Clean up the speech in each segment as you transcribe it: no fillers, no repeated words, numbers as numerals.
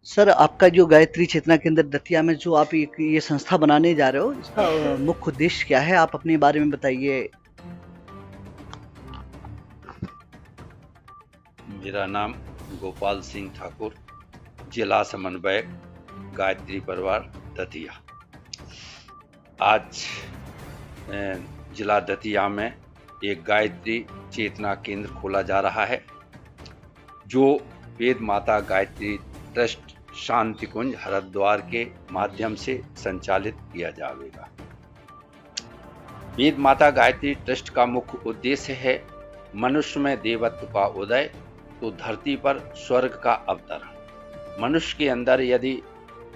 Sir, आपका जो गायत्री चेतना केंद्र दतिया में जो आप ये संस्था बनाने जा रहे हो, इसका मुख्य उद्देश्य क्या है? आप अपने बारे में बताइए। मेरा नाम गोपाल सिंह ठाकुर, जिला समन्वयक, गायत्री परिवार दतिया। आज जिला दतिया में एक गायत्री चेतना केंद्र खोला जा रहा है, जो वेद माता गायत्री ट्रस्ट शांति कुंज हरिद्वार के माध्यम से संचालित किया जाएगा। वेद माता गायत्री ट्रस्ट का मुख्य उद्देश्य है मनुष्य में देवत्व का उदय तो धरती पर स्वर्ग का अवतरण। मनुष्य के अंदर यदि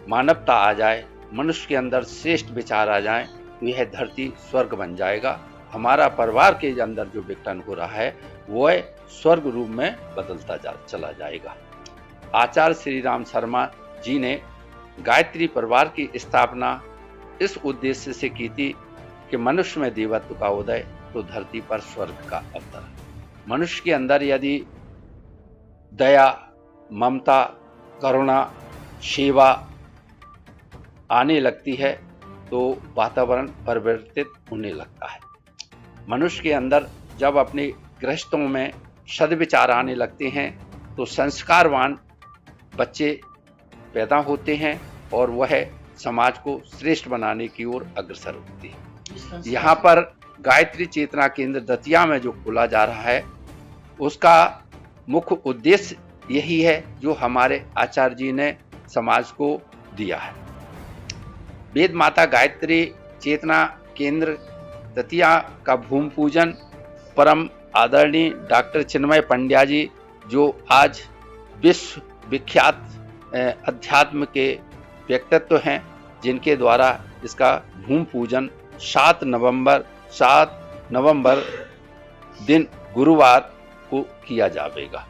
मानवता आ जाए, मनुष्य के अंदर श्रेष्ठ विचार आ जाए, तो यह धरती स्वर्ग बन जाएगा। हमारा परिवार के अंदर जो विघटन हो रहा है वह स्वर्ग रूप में बदलता चला जाएगा। आचार्य श्री राम शर्मा जी ने गायत्री परिवार की स्थापना इस उद्देश्य से की थी कि मनुष्य में देवत्व का उदय तो धरती पर स्वर्ग का अवतरण। मनुष्य के अंदर यदि दया, ममता, करुणा, सेवा आने लगती है तो वातावरण परिवर्तित होने लगता है। मनुष्य के अंदर जब अपने गृहस्थों में सद्विचार आने लगते हैं तो संस्कारवान बच्चे पैदा होते हैं और वह समाज को श्रेष्ठ बनाने की ओर अग्रसर होती है। यहाँ पर गायत्री चेतना केंद्र दतिया में जो खोला जा रहा है उसका मुख्य उद्देश्य यही है जो हमारे आचार्य जी ने समाज को दिया है। वेद माता गायत्री चेतना केंद्र दतिया का भूमि पूजन परम आदरणीय डॉक्टर चिन्मय पंड्या जी, जो आज विश्व विख्यात अध्यात्म के व्यक्तित्व हैं, जिनके द्वारा इसका भूमि पूजन 7 नवंबर दिन गुरुवार को किया जाएगा।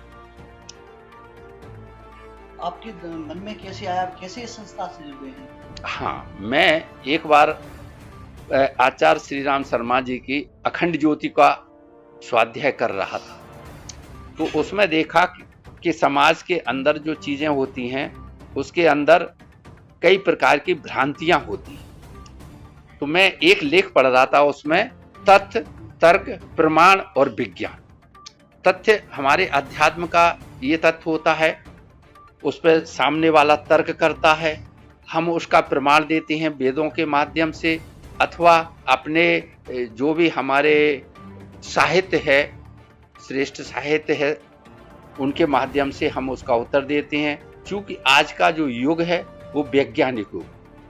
आपके मन में कैसे आया? आप कैसे इस संस्था से जुड़े हैं? हाँ, मैं एक बार आचार्य श्री राम शर्मा जी की अखंड ज्योति का स्वाध्याय कर रहा था, तो उसमें देखा कि समाज के अंदर जो चीजें होती हैं उसके अंदर कई प्रकार की भ्रांतियां होती हैं। तो मैं एक लेख पढ़ रहा था, उसमें तथ्य, तर्क, प्रमाण और विज्ञान। तथ्य हमारे अध्यात्म का ये तथ्य होता है, उस पर सामने वाला तर्क करता है, हम उसका प्रमाण देते हैं वेदों के माध्यम से अथवा अपने जो भी हमारे साहित्य है, श्रेष्ठ साहित्य है, उनके माध्यम से हम उसका उत्तर देते हैं। क्योंकि आज का जो युग है वो वैज्ञानिक युग,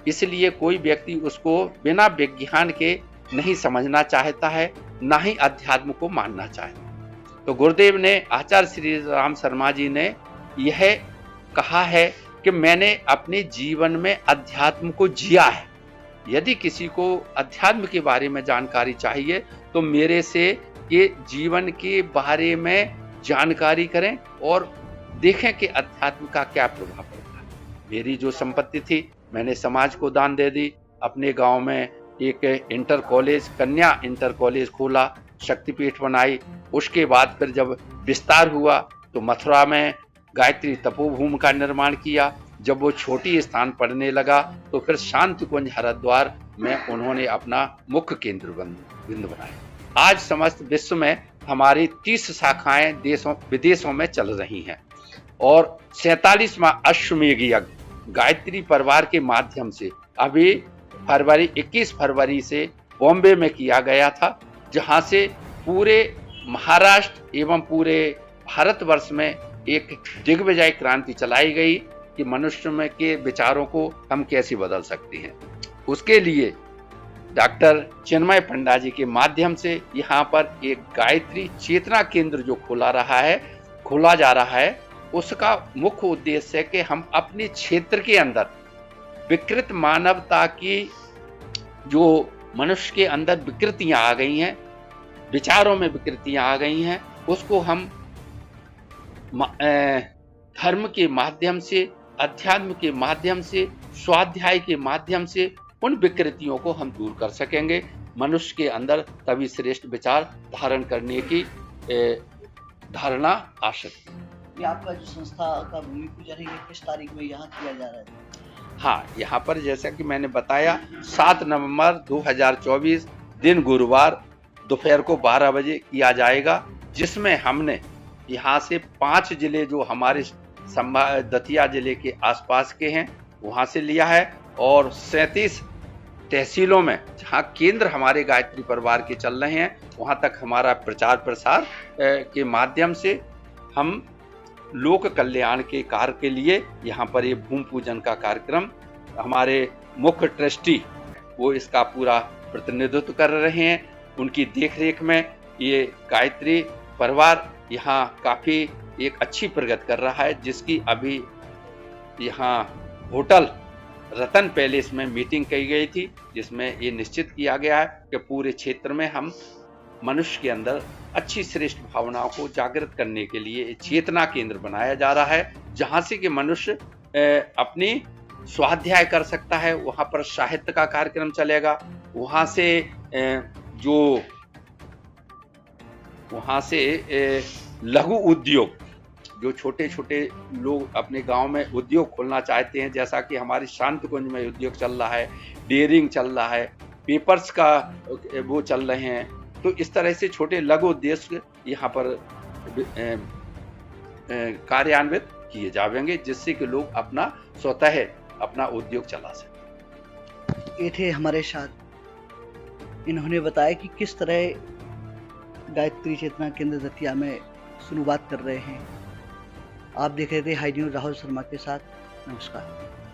इसलिए कोई व्यक्ति उसको बिना विज्ञान के नहीं समझना चाहता है, ना ही अध्यात्म को मानना चाहता। तो गुरुदेव ने, आचार्य श्री राम शर्मा जी ने यह कहा है कि मैंने अपने जीवन में अध्यात्म को जिया है। यदि किसी को अध्यात्म के बारे में जानकारी चाहिए तो मेरे से ये जीवन के बारे में जानकारी करें और देखें कि अध्यात्म का क्या प्रभाव पड़ता है। मेरी जो संपत्ति थी मैंने समाज को दान दे दी। अपने गांव में एक इंटर कॉलेज, कन्या इंटर कॉलेज खोला, शक्तिपीठ बनाई। उसके बाद फिर जब विस्तार हुआ तो मथुरा में गायत्री तपोभूमि का निर्माण किया। जब वो छोटी स्थान पड़ने लगा तो फिर शांति कुंज हरिद्वार में उन्होंने अपना मुख्य केंद्र बिंदु बनाया। आज समस्त विश्व में हमारी 30 शाखाएं देशों विदेशों में चल रही हैं और 47वां अश्वमेध यज्ञ गायत्री परिवार के माध्यम से अभी 21 फरवरी से बॉम्बे में किया गया था, जहां से पूरे महाराष्ट्र एवं पूरे भारतवर्ष में एक दिग्विजय क्रांति चलाई गई कि मनुष्य में के विचारों को हम कैसे बदल सकते हैं। उसके लिए डॉक्टर चिन्मय पंडा जी के माध्यम से यहाँ पर एक गायत्री चेतना केंद्र जो खोला जा रहा है, उसका मुख्य उद्देश्य है कि हम अपने क्षेत्र के अंदर विकृत मानवता की, जो मनुष्य के अंदर विकृतियां आ गई हैं, विचारों में विकृतियां आ गई हैं, उसको हम धर्म के माध्यम से, अध्यात्म के माध्यम से, स्वाध्याय के माध्यम से उन विकृतियों को हम दूर कर सकेंगे। मनुष्य के अंदर तभी श्रेष्ठ विचार धारण करने की धारणा आ सकती है। ये आपका जो संस्था का भूमि पूजन है ये किस तारीख में यहाँ किया जा रहा है? हाँ, यहाँ पर जैसा कि मैंने बताया 7 नवंबर 2024 दिन गुरुवार दोपहर को 12 बजे किया जाएगा, जिसमें हमने यहाँ से 5 जिले जो हमारे दतिया जिले के आसपास के हैं वहाँ से लिया है, और 37 तहसीलों में जहाँ केंद्र हमारे गायत्री परिवार के चल रहे हैं वहाँ तक हमारा प्रचार प्रसार के माध्यम से हम लोक कल्याण के कार्य के लिए यहाँ पर ये भूमि पूजन का कार्यक्रम हमारे मुख्य ट्रस्टी वो इसका पूरा प्रतिनिधित्व कर रहे हैं। उनकी देखरेख में ये गायत्री परिवार यहाँ काफ़ी एक अच्छी प्रगति कर रहा है, जिसकी अभी यहाँ होटल रतन पैलेस में मीटिंग की गई थी, जिसमें ये निश्चित किया गया है कि पूरे क्षेत्र में हम मनुष्य के अंदर अच्छी श्रेष्ठ भावनाओं को जागृत करने के लिए चेतना केंद्र बनाया जा रहा है, जहां से कि मनुष्य अपनी स्वाध्याय कर सकता है। वहां पर साहित्य का कार्यक्रम चलेगा, वहां से लघु उद्योग जो छोटे छोटे लोग अपने गांव में उद्योग खोलना चाहते हैं, जैसा कि हमारी शांत कुंज में उद्योग चल रहा है, डेयरिंग चल रहा है, पेपर्स का वो चल रहे हैं, तो इस तरह से छोटे लघु उद्देश्य यहाँ पर कार्यान्वित किए जाएंगे, जिससे कि लोग अपना स्वतः अपना उद्योग चला सकें। ये थे हमारे साथ, इन्होंने बताया कि किस तरह गायत्री चेतना केंद्र दतिया में शुरुआत कर रहे हैं। आप देख रहे थे हाई न्यूज राहुल शर्मा के साथ। नमस्कार।